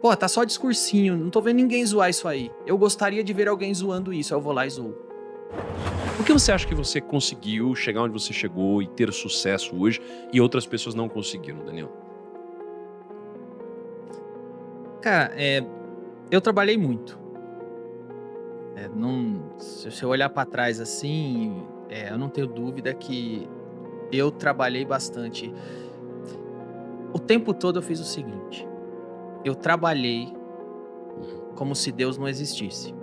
Pô, tá só discursinho, não tô vendo ninguém zoar isso aí. Eu gostaria de ver alguém zoando isso, eu vou lá e zoo. Por que você acha que você conseguiu chegar onde você chegou e ter sucesso hoje e outras pessoas não conseguiram, Daniel? Cara, eu trabalhei muito. Se eu olhar pra trás assim, eu não tenho dúvida que eu trabalhei bastante. O tempo todo eu fiz o seguinte: eu trabalhei como se Deus não existisse,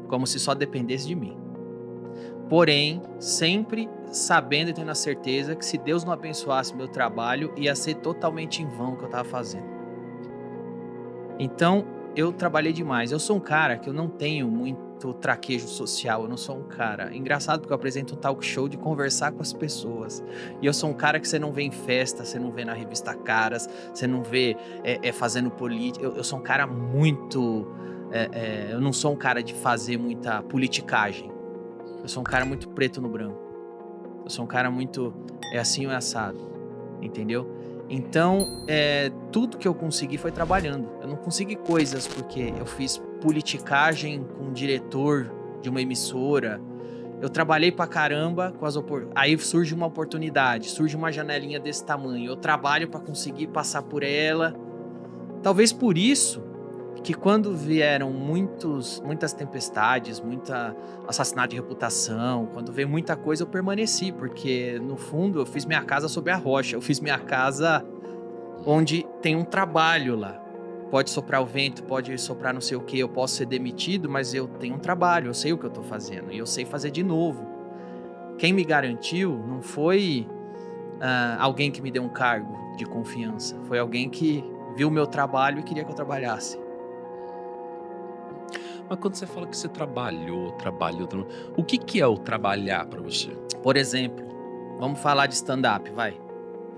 como se só dependesse de mim. Porém, sempre sabendo e tendo a certeza que se Deus não abençoasse meu trabalho, ia ser totalmente em vão o que eu estava fazendo. Então, eu trabalhei demais. Eu sou um cara que eu não tenho muito traquejo social. Eu não sou um cara. Engraçado porque eu apresento um talk show de conversar com as pessoas. E eu sou um cara que você não vê em festa, você não vê na revista Caras, você não vê fazendo política. Eu sou um cara muito. Eu não sou um cara de fazer muita politicagem. Eu sou um cara muito preto no branco. Eu sou um cara muito. É assim ou é assado. Entendeu? Então, tudo que eu consegui foi trabalhando. Eu não consegui coisas porque eu fiz politicagem com um diretor de uma emissora. Eu trabalhei pra caramba com as aí surge uma oportunidade, surge uma janelinha desse tamanho. Eu trabalho pra conseguir passar por ela. Talvez por isso que quando vieram muitas tempestades, muita assassinato de reputação, quando veio muita coisa, eu permaneci, porque no fundo eu fiz minha casa sob a rocha, eu fiz minha casa onde tem um trabalho lá. Pode soprar o vento, pode soprar não sei o que, eu posso ser demitido, mas eu tenho um trabalho, eu sei o que eu tô fazendo e eu sei fazer de novo. Quem me garantiu não foi alguém que me deu um cargo de confiança, foi alguém que viu o meu trabalho e queria que eu trabalhasse. Mas quando você fala que você trabalhou, o que é o trabalhar pra você? Por exemplo, vamos falar de stand-up, vai.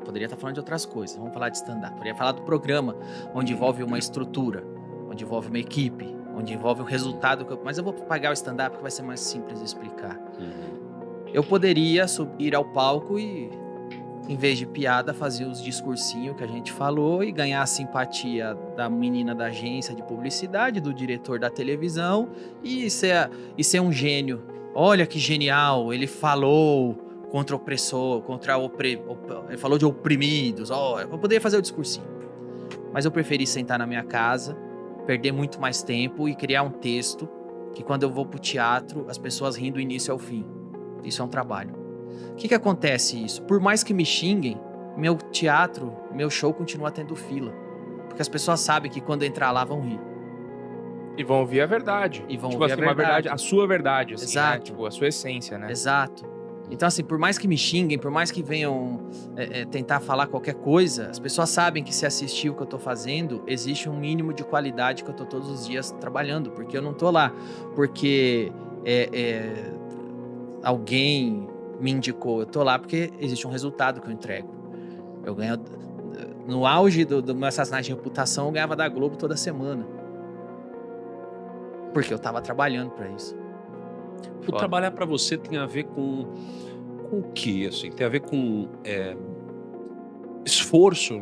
Poderia estar falando de outras coisas, vamos falar de stand-up. Poderia falar do programa, onde envolve uma estrutura, onde envolve uma equipe, onde envolve o resultado. Mas eu vou pagar o stand-up que vai ser mais simples de explicar. Eu poderia ir ao palco e, em vez de piada, fazer os discursinhos que a gente falou e ganhar a simpatia da menina da agência de publicidade, do diretor da televisão e ser um gênio. Olha que genial, ele falou contra o opressor, ele falou de oprimidos. Eu poderia fazer o discursinho. Mas eu preferi sentar na minha casa, perder muito mais tempo e criar um texto que quando eu vou pro teatro, as pessoas riem do início ao fim. Isso é um trabalho. O que acontece isso? Por mais que me xinguem, meu teatro, meu show continua tendo fila. Porque as pessoas sabem que quando entrar lá vão rir. E vão ouvir a verdade. E vão tipo ouvir assim, a uma verdade. verdade, a sua verdade, assim, Exato. né? Tipo, a sua essência, né? Exato. Então, assim, por mais que me xinguem, por mais que venham tentar falar qualquer coisa, as pessoas sabem que se assistir o que eu tô fazendo, existe um mínimo de qualidade que eu tô todos os dias trabalhando. Porque eu não tô lá porque alguém me indicou. Eu tô lá porque existe um resultado que eu entrego. Eu ganho... No auge do meu assassinato de reputação, eu ganhava da Globo toda semana. Porque eu tava trabalhando pra isso. O trabalhar pra você tem a ver com o quê, assim? Tem a ver com esforço?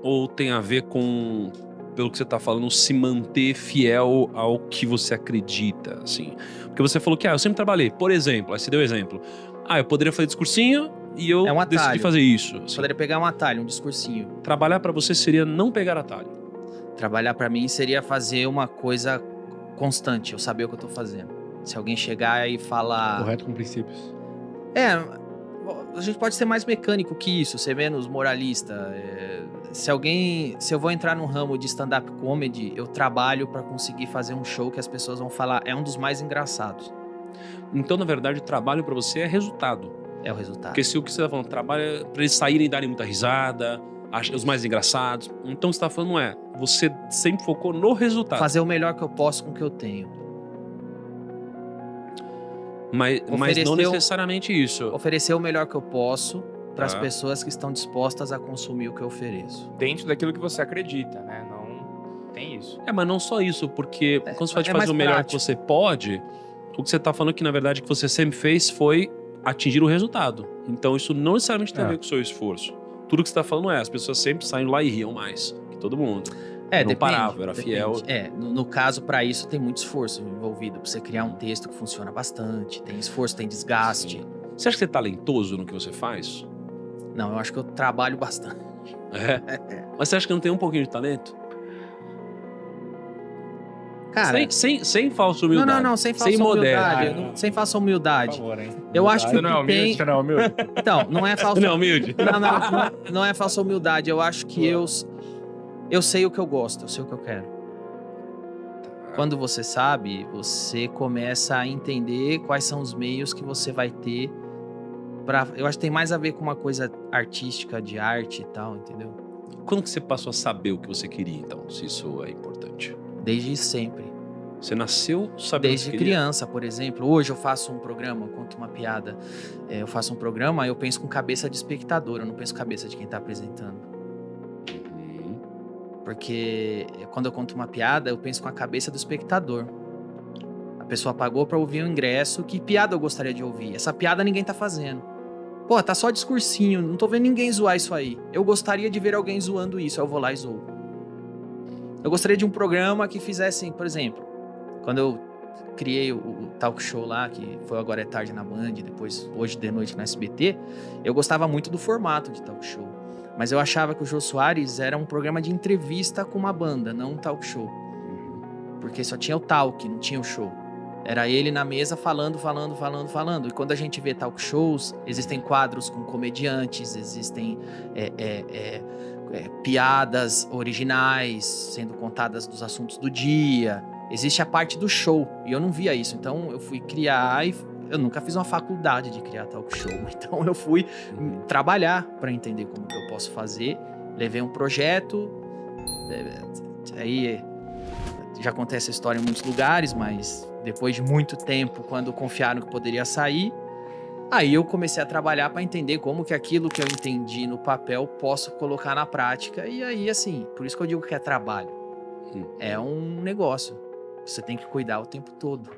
Ou tem a ver com, pelo que você tá falando, se manter fiel ao que você acredita, assim? Porque você falou que, eu sempre trabalhei. Por exemplo, aí você deu exemplo. Eu poderia fazer discursinho e eu decidi fazer isso. Assim. Poderia pegar um atalho, um discursinho. Trabalhar pra você seria não pegar atalho. Trabalhar pra mim seria fazer uma coisa constante, eu saber o que eu tô fazendo. Se alguém chegar e falar... Correto com princípios. A gente pode ser mais mecânico que isso, ser menos moralista. Se eu vou entrar num ramo de stand-up comedy, eu trabalho pra conseguir fazer um show que as pessoas vão falar, é um dos mais engraçados. Então, na verdade, o trabalho pra você é resultado. É o resultado. Porque se o que você tá falando, trabalho é pra eles saírem e darem muita risada, os mais engraçados. Então, você tá falando, você sempre focou no resultado. Fazer o melhor que eu posso com o que eu tenho. Mas não necessariamente isso. Oferecer o melhor que eu posso para as pessoas que estão dispostas a consumir o que eu ofereço. Dentro daquilo que você acredita, né? Não tem isso. Mas não só isso, porque quando você fala de fazer o melhor que você pode, o que você tá falando que, na verdade, que você sempre fez foi atingir o resultado. Então, isso não necessariamente tem a ver com o seu esforço. Tudo que você tá falando as pessoas sempre saem lá e riam mais que todo mundo. não depende, parava, era depende. fiel. No caso, para isso, tem muito esforço envolvido. Pra você criar um texto que funciona bastante. Tem esforço, tem desgaste. Sim. Você acha que você é talentoso no que você faz? Não, eu acho que eu trabalho bastante. Mas você acha que não tem um pouquinho de talento? Cara, Sem falsa humildade. não, sem falsa humildade. Sem falsa humildade. Por favor, hein? Eu acho que Você o não é que humilde, tem... você não é humilde? Então, não é falsa... Não, humilde. Não é falsa humildade. Eu acho que eu sei o que eu gosto, eu sei o que eu quero. Quando você sabe, você começa a entender quais são os meios que você vai ter pra... Eu acho que tem mais a ver com uma coisa artística, de arte e tal, entendeu? Quando que você passou a saber o que você queria, então? Se isso é importante. Desde sempre. Você nasceu sabendo Desde o que queria. criança, por exemplo. Hoje eu faço um programa, eu conto uma piada. Eu faço um programa, eu penso com cabeça de espectador, eu não penso com cabeça de quem tá apresentando. Uhum. Porque quando eu conto uma piada, eu penso com a cabeça do espectador. A pessoa pagou pra ouvir o ingresso, que piada eu gostaria de ouvir? Essa piada ninguém tá fazendo. Pô, tá só discursinho, não tô vendo ninguém zoar isso aí. Eu gostaria de ver alguém zoando isso, aí eu vou lá e zoo. Eu gostaria de um programa que fizesse, por exemplo, quando eu criei o talk show lá, que foi Agora é Tarde na Band, depois Hoje de Noite na SBT, eu gostava muito do formato de talk show. Mas eu achava que o Jô Soares era um programa de entrevista com uma banda, não um talk show. Porque só tinha o talk, não tinha o show. Era ele na mesa falando. E quando a gente vê talk shows, existem quadros com comediantes, existem piadas originais sendo contadas dos assuntos do dia. Existe a parte do show, e eu não via isso. Então eu fui criar e eu nunca fiz uma faculdade de criar talk show. Então eu fui trabalhar para entender como que eu posso fazer. Levei um projeto, aí já contei essa história em muitos lugares, mas depois de muito tempo, quando confiaram que poderia sair, aí eu comecei a trabalhar para entender como que aquilo que eu entendi no papel posso colocar na prática. E aí, assim, por isso que eu digo que é trabalho. É um negócio. Você tem que cuidar o tempo todo.